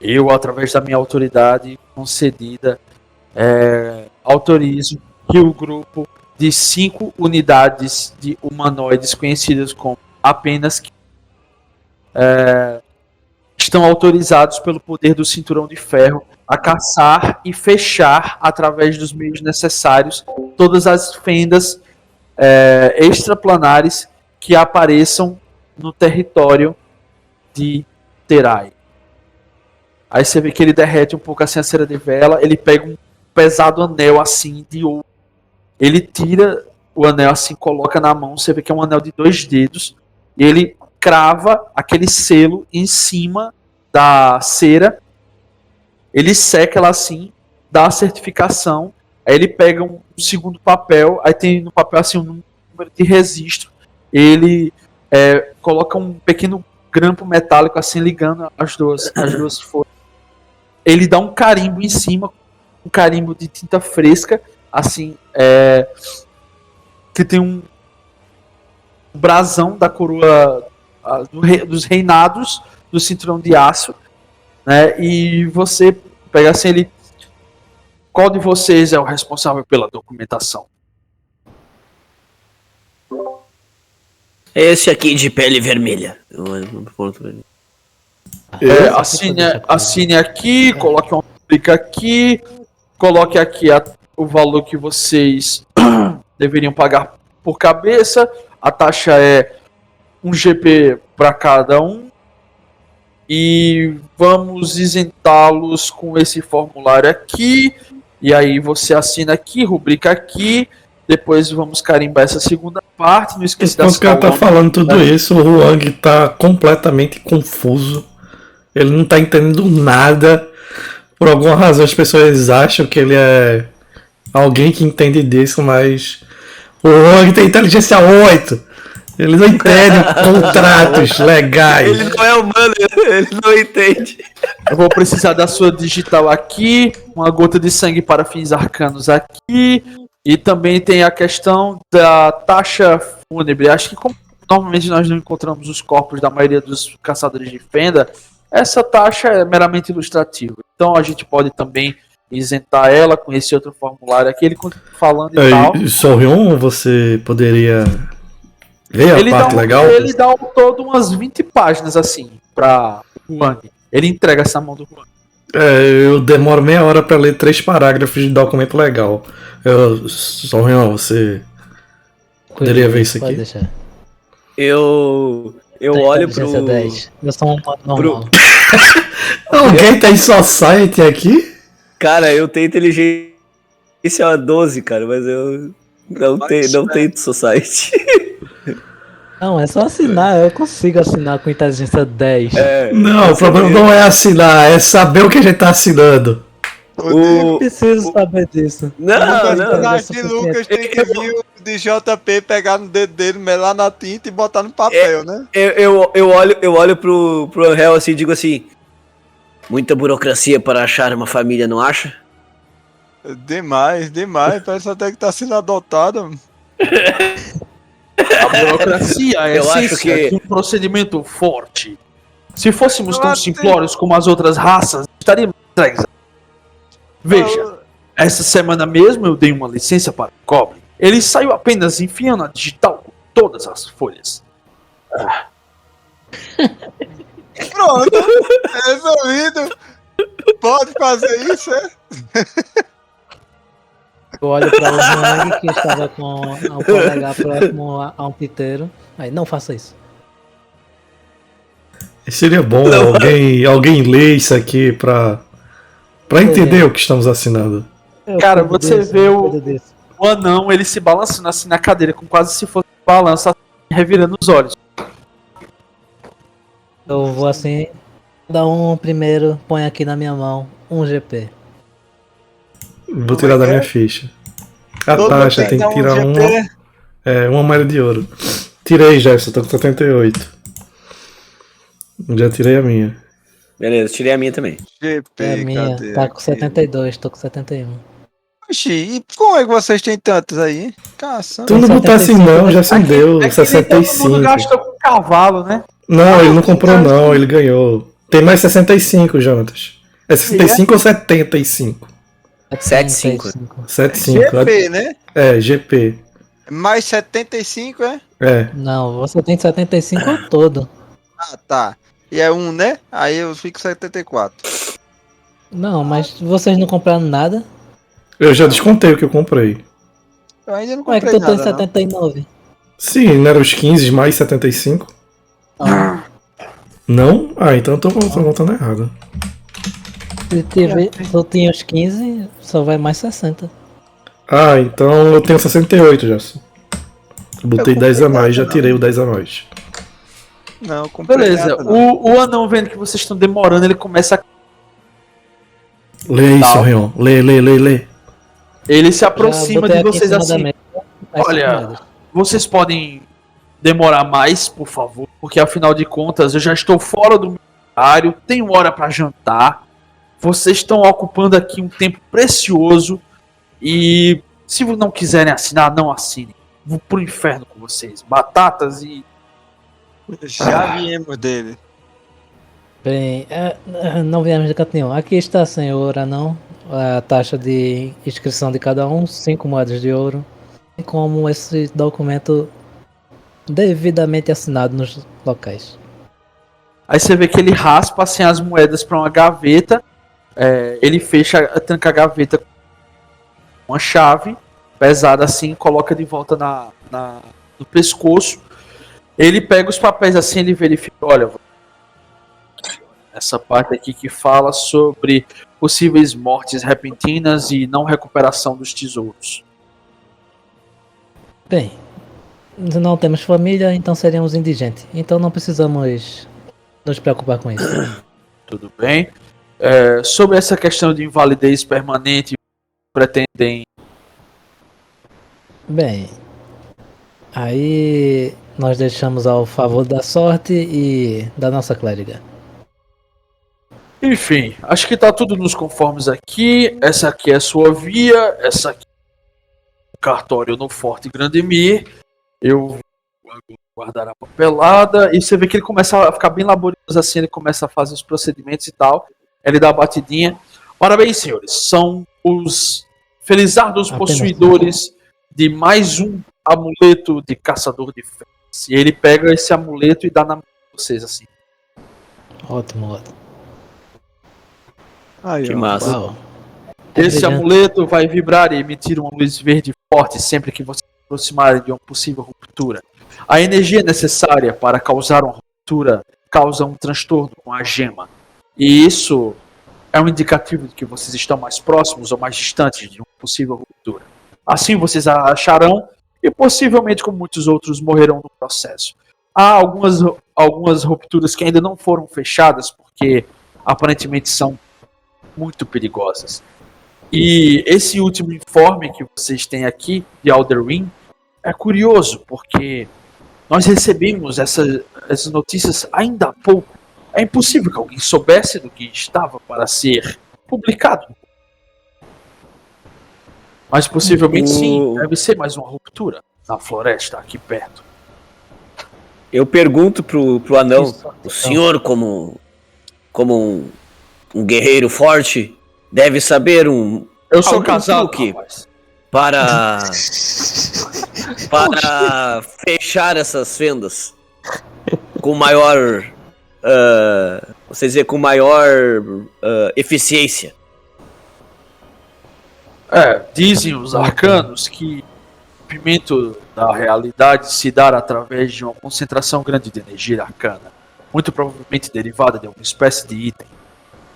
Eu, através da minha autoridade concedida, autorizo que o grupo de 5 unidades de humanoides conhecidas como apenas que estão autorizados pelo poder do Cinturão de Ferro a caçar e fechar, através dos meios necessários, todas as fendas extraplanares que apareçam no território de Terai. Aí você vê que ele derrete um pouco assim a cera de vela, ele pega um pesado anel assim de ouro, ele tira o anel assim, coloca na mão, você vê que é um anel de 2 dedos, e ele crava aquele selo em cima da cera, ele seca ela assim, dá a certificação, aí ele pega um segundo papel, aí tem no papel assim um número de registro, ele coloca um pequeno grampo metálico assim ligando as duas folhas. ele dá um carimbo em cima, um carimbo de tinta fresca, assim, que tem um brasão da coroa dos reinados do cinturão de aço, né? E você pega assim, ele... Qual de vocês é o responsável pela documentação? Esse aqui de pele vermelha. Assine aqui, coloque uma rubrica aqui, coloque aqui o valor que vocês deveriam pagar por cabeça. A taxa é 1 GP para cada um. E vamos isentá-los com esse formulário aqui. E aí você assina aqui, rubrica aqui. Depois vamos carimbar essa segunda parte. Não esqueça Enquanto o cara tá falando tudo isso, o Huang tá completamente confuso. Ele não tá entendendo nada. Por alguma razão as pessoas acham que ele é alguém que entende disso, mas o Huang tem inteligência 8. Ele não entende contratos legais. Ele não é humano, ele não entende. Eu vou precisar da sua digital aqui, uma gota de sangue para fins arcanos aqui, e também tem a questão da taxa fúnebre. Acho que como normalmente nós não encontramos os corpos da maioria dos caçadores de fenda, essa taxa é meramente ilustrativa. Então a gente pode também isentar ela com esse outro formulário aqui. Ele continua falando e tal. Sorion, você poderia ver a parte legal? Ele dá ao todo umas 20 páginas assim pra Huang. Ele entrega essa mão do Huang. Eu demoro meia hora pra ler 3 parágrafos de documento legal. Sorion, você poderia ver isso aqui? Deixar. Eu olho pro... 10. Eu sou um normal. Alguém tem Society aqui? Cara, eu tenho inteligência 12, cara, mas eu não tenho Society. Não, é só assinar. Eu consigo assinar com inteligência 10. Não, o problema não é assinar, é saber o que a gente tá assinando. Eu preciso saber disso. Não. Lucas tem que vir o de JP pegar no dedo dele, melar na tinta e botar no papel, né? Eu olho pro Angel assim e digo assim: muita burocracia para achar uma família, não acha? Demais. Parece até que tá sendo adotado. A burocracia é a Eu acho essência que- de um procedimento forte. Se fôssemos tão simplórios como as outras raças, estaríamos entregues. Veja, essa semana mesmo eu dei uma licença para o Goblin. Ele saiu apenas enfiando a digital com todas as folhas. Pronto, resolvido. Pode fazer isso, é? Eu olho para o Huang que estava com o polegar próximo a um piteiro. Aí, não faça isso. Seria bom alguém ler isso aqui pra entender o que estamos assinando. Cara, você vê o anão, ele se balançando assim na cadeira, com quase se fosse um balanço, assim, revirando os olhos. Eu vou assim. Cada um primeiro põe aqui na minha mão 1 GP. Vou tirar da minha ficha. A taxa tem que tirar uma moeda de ouro. Tirei, Jefferson, tô com 78. Já tirei a minha. Beleza, tirei a minha também. GP, É minha. cadê Tá com aqui? 72, tô com 71. Oxi, e como é que vocês têm tantos aí? Caçando. Tu não botasse não, já se deu. É que nem todo mundo 65. gastou com cavalo, né? Não, ele não comprou não, ele ganhou. Tem mais 65, Jonatas. É 65 ou 75? 75. 75. GP, né? É, GP. Mais 75, é? É. Não, você tem 75 ao todo. Ah, tá. E é 1, né? Aí eu fico 74. Não, mas vocês não compraram nada? Eu já descontei o que eu comprei. Eu ainda não Como é que comprei tu tem nada, não. 79? Sim, não era os 15 mais 75? Não. Não? Ah, então eu tô voltando errado. Se tu tinha os 15, só vai mais 60. Ah, então eu tenho 68 já. Botei Eu 10 a comprei mais, já nada, tirei o 10 a mais. Não, eu comprei Beleza, nada, não. o anão vendo que vocês estão demorando, ele começa a... Lê isso, Rion. Lê. Ele se Já aproxima botei de aqui em vocês cima da assim. mesa, mais Olha, 5 moedas. vocês podem demorar mais, por favor, porque afinal de contas eu já estou fora do meu horário, tenho hora para jantar. vocês estão ocupando aqui um tempo precioso e se não quiserem assinar, não assinem. Vou pro inferno com vocês. Batatas e... Já viemos dele. Bem, não viemos de canto nenhum. Aqui está, senhor Anão, a taxa de inscrição de cada um, 5 moedas de ouro. E como esse documento devidamente assinado nos locais. Aí você vê que ele raspa assim as moedas para uma gaveta. Ele tranca a gaveta com uma chave pesada assim, coloca de volta no pescoço. Ele pega os papéis assim, ele verifica, olha, essa parte aqui que fala sobre possíveis mortes repentinas e não recuperação dos tesouros. Bem, não temos família, então seríamos indigentes. Então não precisamos nos preocupar com isso. Tudo bem. Sobre essa questão de invalidez permanente, pretendem... Bem, aí nós deixamos ao favor da sorte e da nossa clériga. Enfim, acho que tá tudo nos conformes aqui. Essa aqui é a sua via, essa aqui é o cartório no Forte Grandemir. Eu vou guardar a papelada. E você vê que ele começa a ficar bem laborioso assim, ele começa a fazer os procedimentos e tal. Ele dá a batidinha. Parabéns, senhores. São os felizardos possuidores de mais um amuleto de caçador de fênix. E ele pega esse amuleto e dá na mão de vocês assim. Ótimo. Aí, Que ó. massa. Uau. Esse amuleto vai vibrar e emitir uma luz verde forte sempre que você se aproximar de uma possível ruptura. A energia necessária para causar uma ruptura causa um transtorno com a gema. E isso é um indicativo de que vocês estão mais próximos ou mais distantes de uma possível ruptura. Assim vocês a acharão e possivelmente, como muitos outros, morrerão no processo. Há algumas rupturas que ainda não foram fechadas porque aparentemente são muito perigosas. E esse último informe que vocês têm aqui de Alderwin é curioso, porque nós recebemos essas notícias ainda há pouco. É impossível que alguém soubesse do que estava para ser publicado. Mas possivelmente sim, deve ser mais uma ruptura na floresta aqui perto. Eu pergunto pro anão, o senhor como um guerreiro forte deve saber Eu sou algum casado, truque rapaz. para fechar essas fendas com maior eficiência. Dizem os arcanos que o rompimento da realidade se dá através de uma concentração grande de energia arcana, muito provavelmente derivada de alguma espécie de item.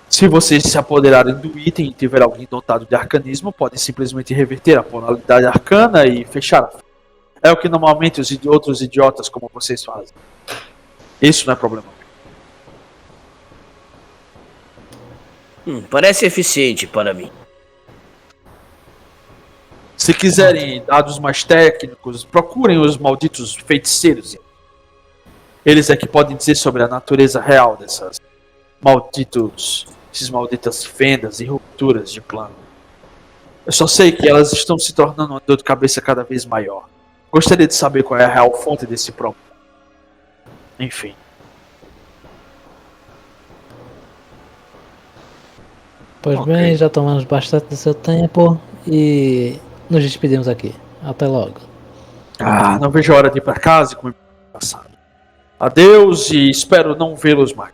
Se vocês se apoderarem do item e tiver alguém dotado de arcanismo, podem simplesmente reverter a polaridade arcana e fechar a fenda. É o que normalmente os outros idiotas como vocês fazem. Isso não é problema. Parece eficiente para mim. Se quiserem dados mais técnicos, procurem os malditos feiticeiros. Eles é que podem dizer sobre a natureza real essas malditas fendas e rupturas de plano. Eu só sei que elas estão se tornando uma dor de cabeça cada vez maior. Gostaria de saber qual é a real fonte desse problema. Enfim. Pois bem, já tomamos bastante do seu tempo e nos despedimos aqui. Até logo. Não vejo a hora de ir para casa e comer passado. Adeus e espero não vê-los mais.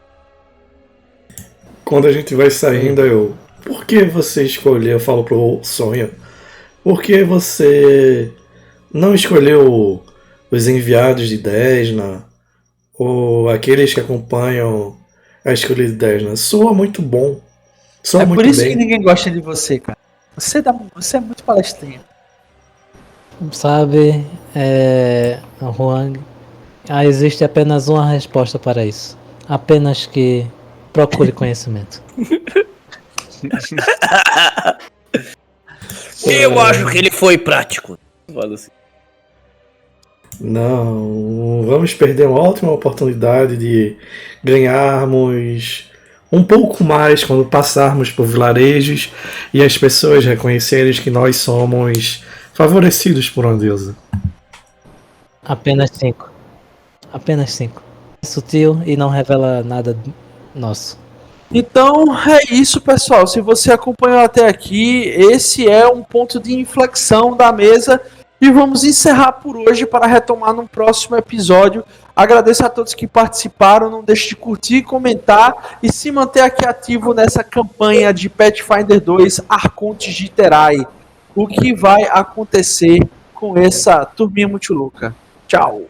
Quando a gente vai saindo, por que você escolheu, eu falo pro Sonho, por que você não escolheu os enviados de Desna, ou aqueles que acompanham a escolha de Desna? Soa muito bom. Soa muito por isso bem. que ninguém gosta de você, cara. Você é muito palestrinho. Sabe, Huang, existe apenas uma resposta para isso. Apenas que procure conhecimento. Eu acho que ele foi prático. Fala assim. Não, vamos perder uma ótima oportunidade de ganharmos um pouco mais quando passarmos por vilarejos e as pessoas reconhecerem que nós somos favorecidos por uma deusa. Apenas 5. Apenas 5. É sutil e não revela nada nosso. Então é isso, pessoal. Se você acompanhou até aqui, esse é um ponto de inflexão da mesa. E vamos encerrar por hoje para retomar no próximo episódio. Agradeço a todos que participaram. Não deixe de curtir, comentar e se manter aqui ativo nessa campanha de Pathfinder 2 Arcontes de Terai. O que vai acontecer com essa turminha muito louca? Tchau!